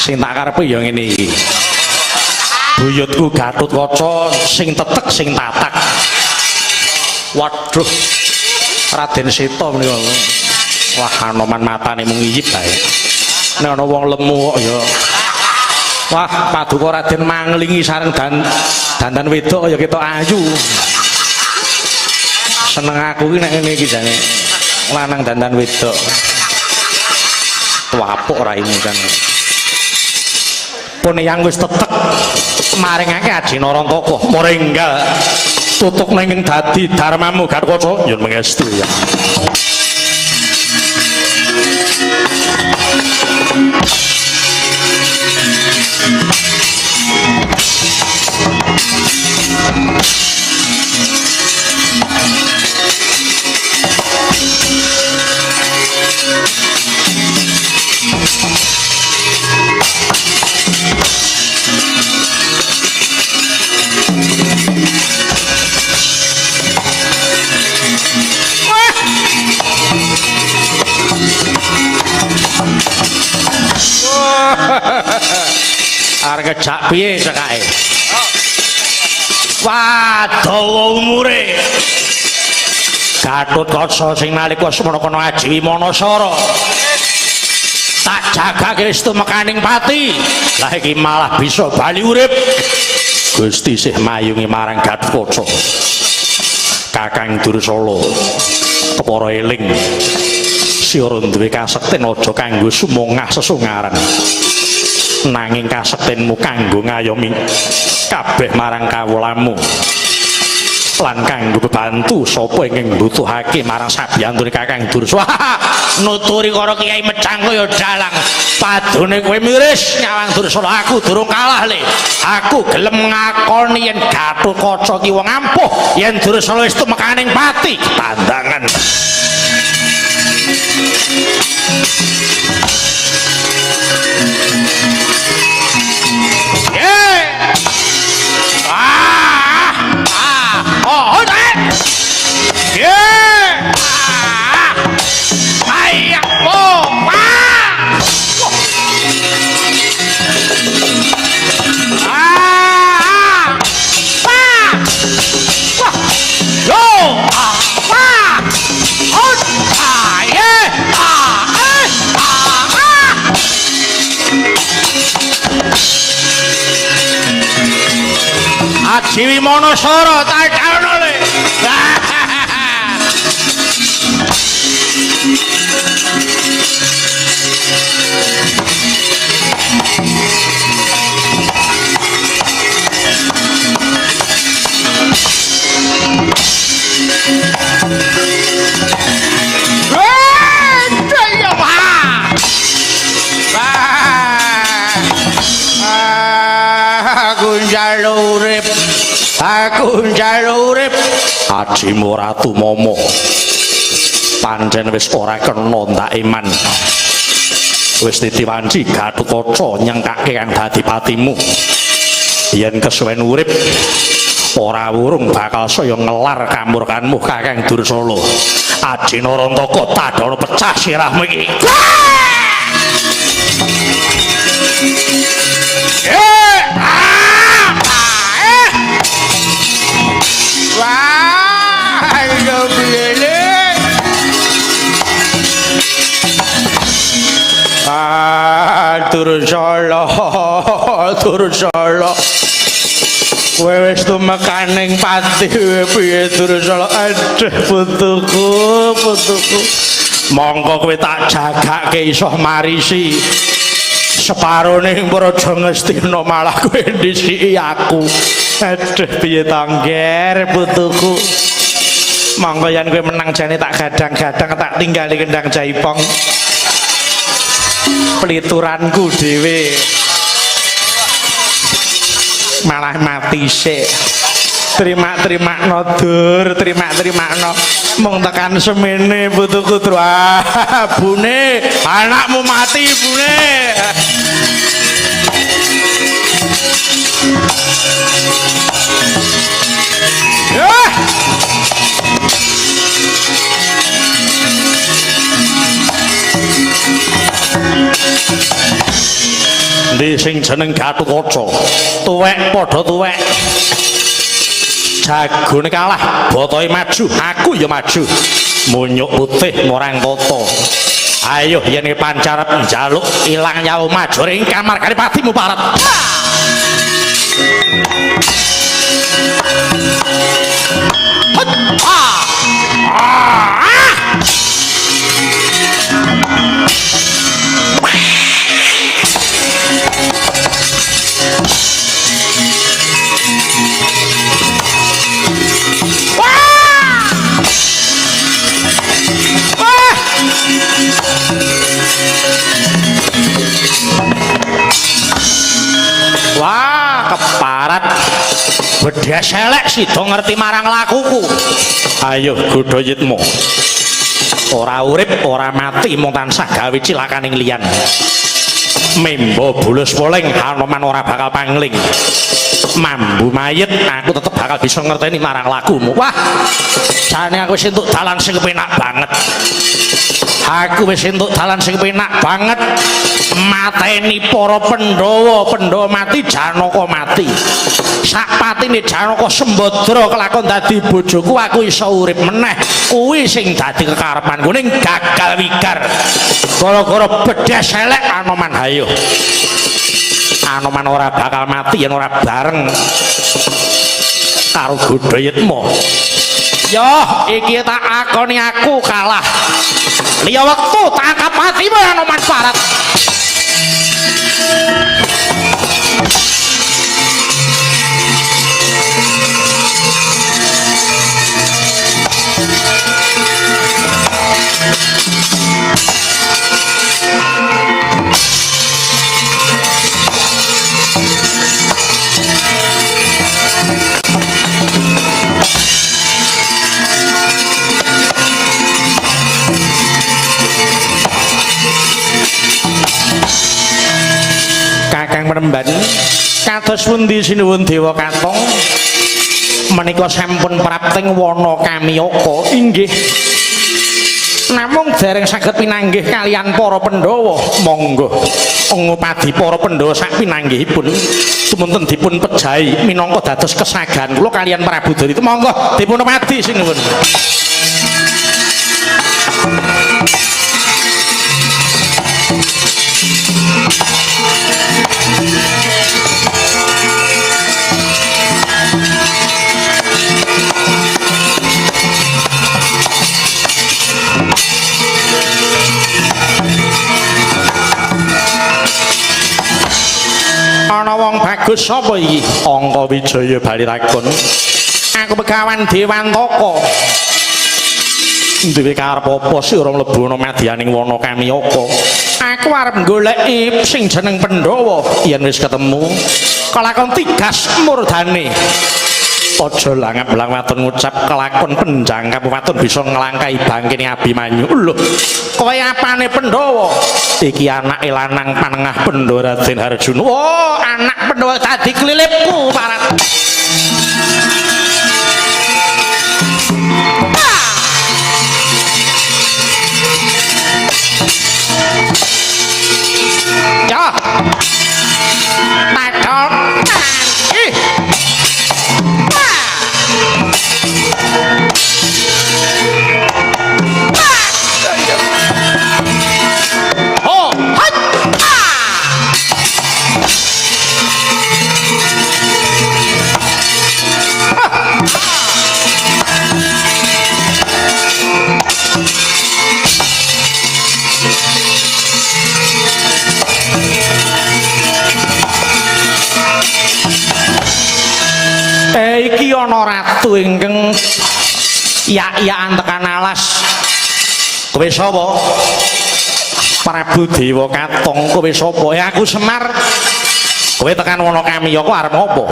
Sing tak karepe ya ngene iki. Buyutku Gatotkaca sing tetek sing tatak. Waduh. Raden Seta menika. Wah anoman matane mung iyip bae. Nek ana wong lemu kok ya. Wah paduka Raden manglingi sareng dandan wedok ya ketok ayu. Seneng aku ki nek ngene iki jane. Lanang dandan wedok. Wapuk raimu kan. Pun yang wis tetek maringake Adina Rantaka moringgal tutuk ning dadi darmamu Gatotkaca yen mengestu ya. Arep ngejak piye cekake? Wah, dawa umure. Gatotkaca sing nalika semana kono aji Wimanasara. Tak jagake wis tumekaning pati. Lah iki malah bisa bali urip. Gusti sih mayungi marang Gatotkaca. Kakang Dursala. Kepara eling. Sira duwe kasekten aja kanggo sumungah sesungaran. Nanging kasektenmu kanggo ngayomi kabeh marang kawulamu lan kanggo bebantu sapa ingkang mbutuhake marang sabiyantune Kakang Dursala. Nuturi karo Kiai Mecang kaya dalang padune kowe miris nyawang Dursala. Aku durung kalah le. Aku gelem ngakoni yen Gatotkaca ki wong ampuh, yen Dursala wis tumekaning pati tandangan. Aji Wimanasara tak kaono le. Aku njaluk urip Ajimu Ratu Momo pancen wis ora kena ndak iman wis ditiwanci Gatotkaca nyengkake kang dadi patimu yen kesuwen urip ora wurung bakal saya ngelar kamurkanmu Kakang Dursala. Adina Rantaka tadana pecah sirahmu iki. Wah, ayo pilih. Dursala. Kowe wis tumekaning pati piye Dursala? Aduh putuku. Monggo kowe tak jagake iso marisi. Separone Praja Ngastina malah kowe ndhisiki aku. Aduh piye tangger putuku. Monggo yen kowe menang jane tak gadang-gadang tak tinggali kendang jaipong. Pelituranku dhewe malah mati sik. Terima no dur, terima no. Mung tekan semene putuku tru. Bune, anakmu mati bune. endi sing jeneng Gatotkaca tuwek padha tuwek jagone kalah botohe maju aku ya maju munyuk putih morang tata ayo yen pancarep njaluk ilang nyawa maju ring kamar Kalipatimu parat wah keparat bedas elek sida ngerti marang lakuku ayo Godhayitma ora urip ora mati mung tansah gawe cilakaning liyan membo bulus poling Hanoman ora bakal pangling mambu mayit aku tetep bakal bisa ngerteni marang lakumu wah jane aku wis entuk dalan sing penak banget aku wis entuk dalan sing penak banget mateni para Pandhawa mati Janaka mati sak patine Janaka Sembadra kelakon dadi bojoku aku iso urip meneh kuwi sing dadi kekarepanku ning gagal wigar gara-gara bedas elek Anoman hayo Anoman ora bakal mati yen ora bareng karo Godhayitma yo iki tak akoni aku kalah liya wektu tangkap patimu Anoman parat Kakang Penemban kados pundi sinuwun Dewa Katong menika sampun prapting wana Kamiyaka inggih namung dereng saged pinanggih kalian para Pandhawa monggo ngupadi para Pandhawa sak pinanggihipun tumunten dipun pejahi minangka dados kesagan kula kalian Prabu Darita monggo dipun upadi sinuwun ana wong bagus sapa iki Angka Wijaya bali takon aku Begawan Dewantaka duwe karep apa sih ora mlebu ana madyaning wana Kamiyaka aku arep goleki sing jeneng Pandhawa yen wis ketemu kelakon tigas murdane aja langap-lang waton ngucap kelakon penjang kabupaten bisa nglangkai bangkene Abimanyu lho kowe apane Pandhawa iki anak lanang panengah Pandhawa Raden Harjuna oh anak Pandhawa dadi klilipku parat ya padha iki ana ratu ingkang iya-iyaan tekan alas kowe sapa Prabu Dewa Katong kowe sapa aku Semar kowe tekan wana Kamiyaka arep apa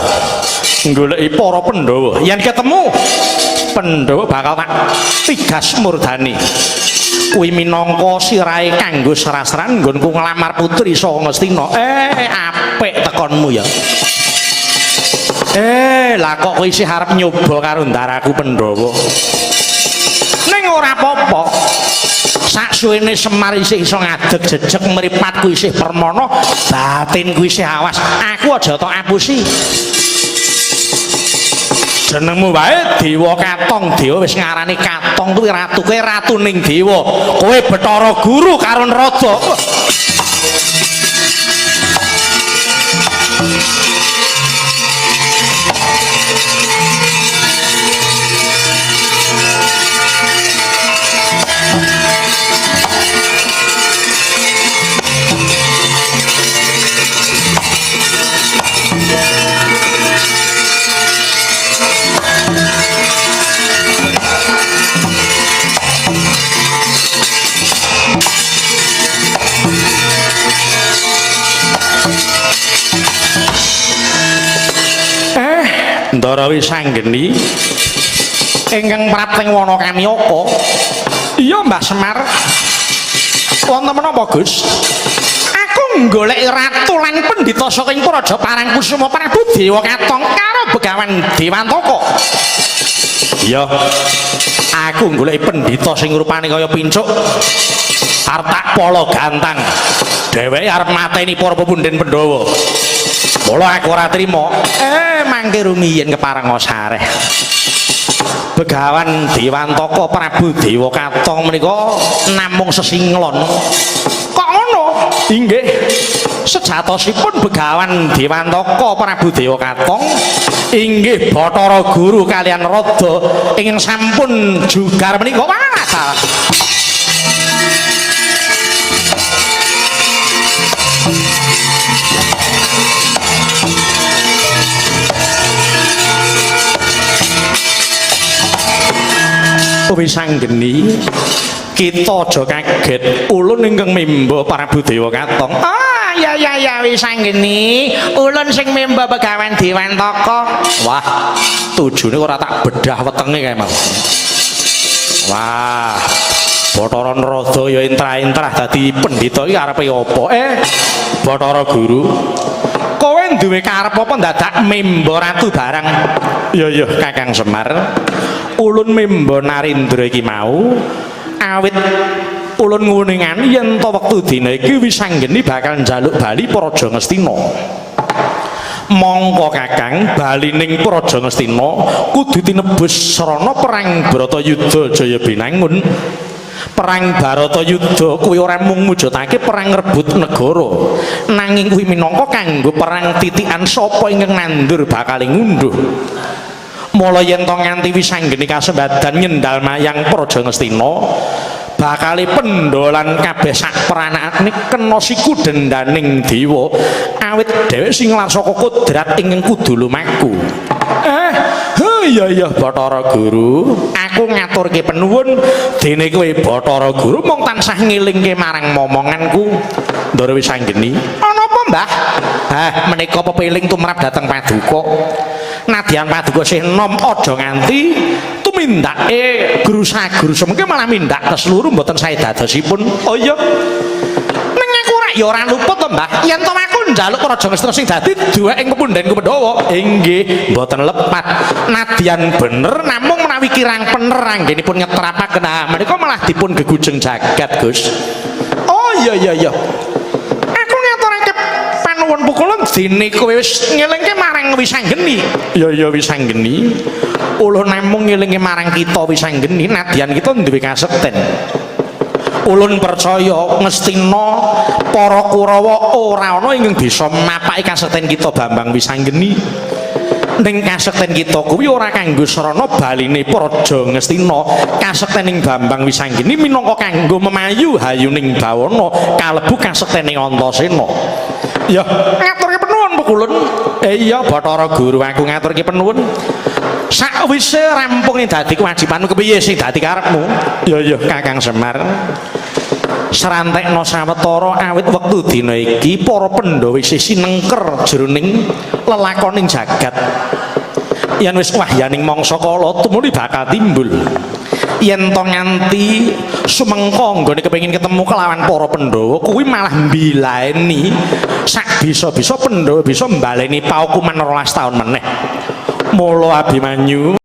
goleki para Pandhawa yen ketemu Pandhawa bakal tak tigas murdani kuwi minangka sirahe kanggo serasran nggonku nglamar putri saka Ngastina apik tekonmu ya lah kok kowe isih arep nyoba karo ndaraku Pandhawa ning ora apa-apa sak suwene Semar isih iso ngadeg jejeg mripatku isih permana batinku isih awas aku aja tok apusi jenengmu wae Dewa Katong dewa wis ngarani Katong kuwi ratu kowe ratu ning dewa kowe Bathara Guru karo Narada Ndara Wisanggeni ingkang prapting wana Kamyaka. Iya Mbah Semar. Wonten menapa Gus? Aku golek ratu lan pendhita saking Praja Parangkusuma Prabu Dewa Katong karo Begawan Dewantaka. Iya. Aku golek pendhita sing rupane kaya pincuk. Arep tak pala gantang. Dheweke arep mateni para pepundhen Pandhawa. Mula aku ora trima. Mangke rumiyin kepareng sareh. Begawan Dewantaka Prabu Dewa Katong menika namung sesinglon. Kok ngono? Inggih. Sejatosipun Begawan Dewantaka Prabu Dewa Katong inggih Bathara Guru kaliyan Narada ingkang sampun jugar menika waras. Wisanggeni kita aja kaget ulun ingkang mimba Prabu Dewa Katong. Ya Wisanggeni ulun sing mimba Begawan Dewantaka. Wah tujune ora tak bedah wetenge kae mau. Wah Bathara Narada ya intrah-intrah dadi pendhita iki arepe apa? Bathara Guru kowe duwe karep apa dadak mimba ratu barang? Ya Kakang Semar. Ulun mimba Narendra iki mau awit ulun nguningan yen to wektu dina iki Wisanggeni bakal njaluk bali Praja Ngastina. Mongko Kakang bali ning Praja Ngastina kudu tinebus srana perang Bratayuda Jaya Binangun. Perang Baratayuda kuwi ora mung mujudake perang rebut negara, nanging kuwi minangka kanggo perang titikan sapa ingkang nandur bakal ngunduh. Mula yen to nganti Wisanggeni kasembadan nyendal mayang Praja Ngastina, bakale pendolan kabeh sak peranakane kena siku dendaning dewa, awit dhewe sing larsaka kodrat ingkang kudu lumaku. Iya Bathara Guru, aku ngaturke penuwun dene kowe Bathara Guru mung tansah ngelingke marang momonganku. Ndara Wisanggeni. Ana apa, Mbah? Menika pepeling tumrap dhateng Paduka. Nadyan Paduka sih nom aja nganti tumindake guru-guru semengke malah mindak keseluruh mboten sae dadosipun. Oh iya. Ning aku ya ora luput to, Mbah. Yen to aku njaluk Praja Ngastina sing dadi duwek ing pepundhenku Pandhawa. Inggih, mboten lepat. Nadyan bener namung menawi kirang pener anggenipun nyetrapaken menika malah dipun gegujeng jagat, Gus. Oh iya. Aku ngaturake panuwun pukulun dene kowe wis ngelingke marang Wisanggeni. Ya Wisanggeni. Ulun namung ngelingke marang kita Wisanggeni, nadyan kita duwe kasekten. Ulun percaya Ngastina para Kurawa ora ana ingkang bisa mapaki kasekten kita Bambang Wisanggeni. Ning kasekten kita kuwi ora kanggo sarana baline Praja Ngastina. Kasektening Bambang Wisanggeni minangka kanggo memayu hayuning bawana kalebu kasektening Antasena. Ya, ngaturke penuwun pukulun. Iya Bathara Guru, aku ngaturke penuwun. Sakwise rampung dadi kewajibanmu kepiye sing dadi karepmu? Ya Kakang Semar. Srantekna sawetara awit wektu dina iki para Pandhawa isih sinengker jroning lelakoning jagat. Yen wis wahyaning mangsa kala tumuli bakal timbul. Yen to nganti sumengka nggone kepengin ketemu kelawan para Pandhawa kuwi malah mbilaeni sak bisa-bisa Pandhawa bisa mbaleni paukuman 12 taun meneh. Mula Abimanyu